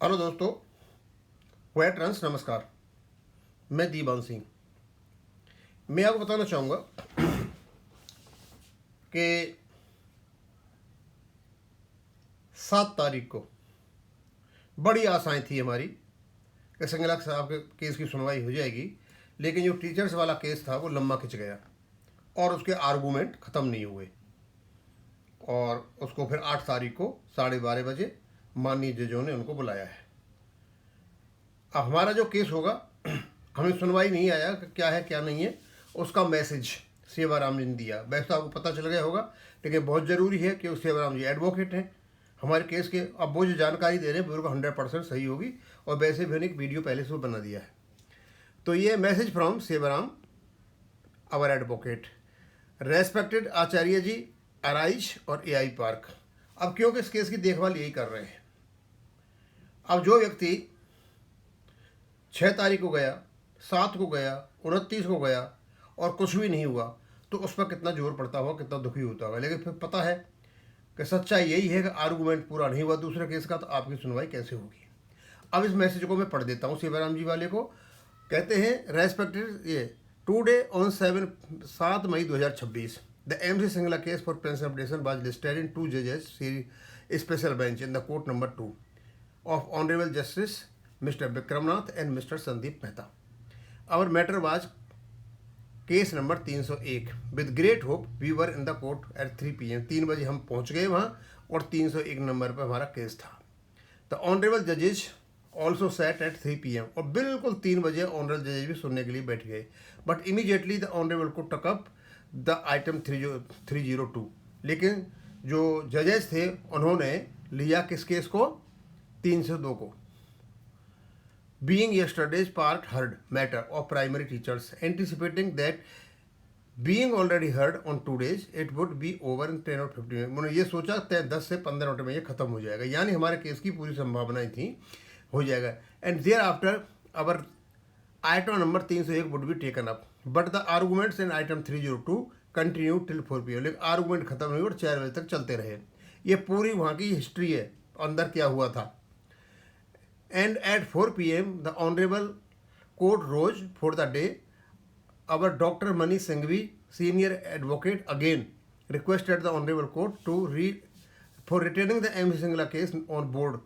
Hello दोस्तों, veterans नमस्कार। मैं दीवान सिंह। मैं आपको बताना चाहूँगा कि 7 तारीख को बड़ी आशाएं थी हमारी कि संगलाख साहब के केस की सुनवाई हो जाएगी, लेकिन जो टीचर्स वाला केस था वो लम्बा खिंच गया और उसके आर्गूमेंट ख़त्म नहीं हुए और उसको फिर 8 तारीख को 12:30 माननीय जजों ने उनको बुलाया है। अब हमारा जो केस होगा, हमें सुनवाई नहीं आया कि क्या है क्या नहीं है, उसका मैसेज सेवाराम जी ने दिया। वैसे तो आपको पता चल गया होगा, लेकिन बहुत ज़रूरी है कि सेवाराम जी एडवोकेट हैं हमारे केस के। अब वो जो जानकारी दे रहे हैं बिल्कुल 100% सही होगी, और वैसे भी एक वीडियो पहले से बना दिया है। तो ये message from Sewaram our advocate. Respected Acharya ji, arise और AI पार्क। अब क्योंकि इस केस की देखभाल यही कर रहे हैं। अब जो व्यक्ति 6 तारीख को गया, 7 को गया, 29 को गया और कुछ भी नहीं हुआ, तो उस पर कितना जोर पड़ता होगा, कितना दुखी होता होगा। लेकिन फिर पता है कि सच्चाई यही है कि आर्गूमेंट पूरा नहीं हुआ दूसरे केस का, तो आपकी सुनवाई कैसे होगी। अब इस मैसेज को मैं पढ़ देता हूँ सेवाराम जी वाले को। कहते हैं, रेस्पेक्टेड ये today on 7 May 2026 the MC Singla case for pension updation was listed in 2 जजेस special bench in the court number 2 of Honorable Justice Mr. Vikramnath and Mr. Sandeep Mehta. Our matter was case number 301. With great hope we were in the court at 3 PM. 3 बजे हम पहुंच गए वहाँ और 301 number पर हमारा case था। The Honorable Judges also sat at 3 PM. और बिल्कुल 3 बजे Honorable Judges भी सुनने के लिए बैठ गए। But immediately the Honorable को took up the item 302. लेकिन जो जजेस थे उन्होंने लिया किस केस को, 302 को। Being yesterday's part heard matter of primary teachers, anticipating that being already heard on 2 days, it would be over in 10 or 15 minutes. मैंने ये सोचा 10 से 15 मिनट में ये खत्म हो जाएगा, यानी हमारे केस की पूरी संभावनाएं थी हो जाएगा। And thereafter our item number 301 would be taken up, but the arguments in item 302 continued till 4 PM. लेकिन आर्गूमेंट खत्म नहीं और 4 बजे तक चलते रहे। ये पूरी वहाँ की हिस्ट्री है, अंदर क्या हुआ था। And at 4 PM, the Honorable Court rose for the day. Our Dr. Mani Singhvi, Senior Advocate, again requested the Honorable Court to for retaining the MC Singla case on board.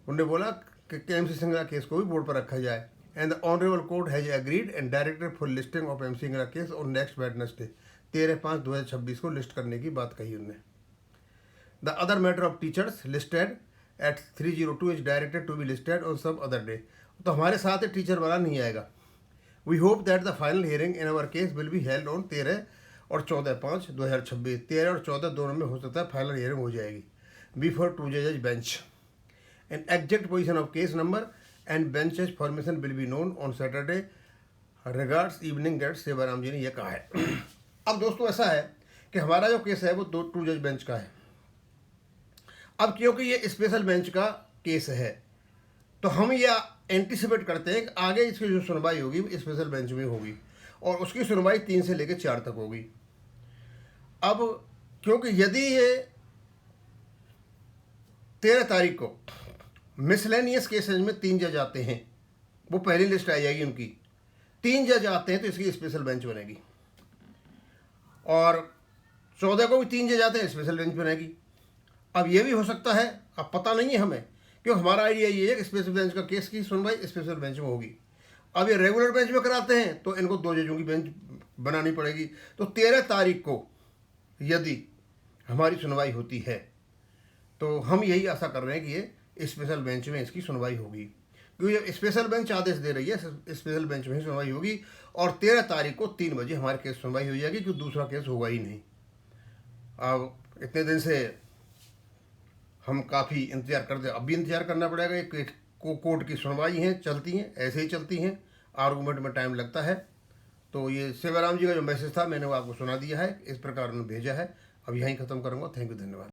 उन्होंने बोला कि MC Singla case को भी board पर रखा जाए। And the Honorable Court has agreed and directed for listing of MC Singla case on next Wednesday, 13/5/2026 को list करने की बात कही उन्होंने। The other matter of teachers listed at 302 is directed to be listed on some other day. तो हमारे साथ teacher वाला नहीं आएगा। We hope that the final hearing in our case will be held on 13 और 14/5/2026। 13 और 14 दोनों में हो सकता है फाइनल हियरिंग हो जाएगी before 2 judges bench. An exact position of case number and benches formation will be known on Saturday. Regards evening guest Sewaram जी ने यह कहा है। अब दोस्तों ऐसा है कि हमारा जो केस है वो 2 जज बेंच का है। अब क्योंकि ये स्पेशल बेंच का केस है, तो हम यह एंटिसिपेट करते हैं कि आगे इसकी जो सुनवाई होगी वो स्पेशल बेंच में होगी और उसकी सुनवाई 3 से लेकर 4 तक होगी। अब क्योंकि यदि ये 13 तारीख को मिसलेनियस केसेज में 3 जज आते हैं, वो पहली लिस्ट आ जाएगी उनकी। 3 जज आते हैं तो इसकी स्पेशल बेंच बनेगी, और 14 को भी 3 जज आते हैं, स्पेशल बेंच बनेगी। अब ये भी हो सकता है, अब पता नहीं है हमें, क्योंकि हमारा आइडिया ये है कि स्पेशल बेंच का केस की सुनवाई स्पेशल बेंच में होगी। अब ये रेगुलर बेंच में कराते हैं तो इनको 2 जजों की बेंच बनानी पड़ेगी। तो 13 तारीख को यदि हमारी सुनवाई होती है तो हम यही आशा कर रहे हैं कि ये स्पेशल बेंच में इसकी सुनवाई होगी, क्योंकि स्पेशल बेंच आदेश दे रही है स्पेशल बेंच में ही सुनवाई होगी। और 13 तारीख को 3 बजे हमारे केस सुनवाई हो जाएगी, क्योंकि दूसरा केस होगा ही नहीं। अब इतने दिन से हम काफ़ी इंतज़ार करते, अब भी इंतज़ार करना पड़ेगा। एक कोर्ट की सुनवाई हैं, चलती हैं, ऐसे ही चलती हैं, आर्गूमेंट में टाइम लगता है। तो ये सेवाराम जी का जो मैसेज था मैंने वो आपको सुना दिया है, इस प्रकार उन्होंने भेजा है। अब यहीं ख़त्म करूँगा। थैंक यू, धन्यवाद।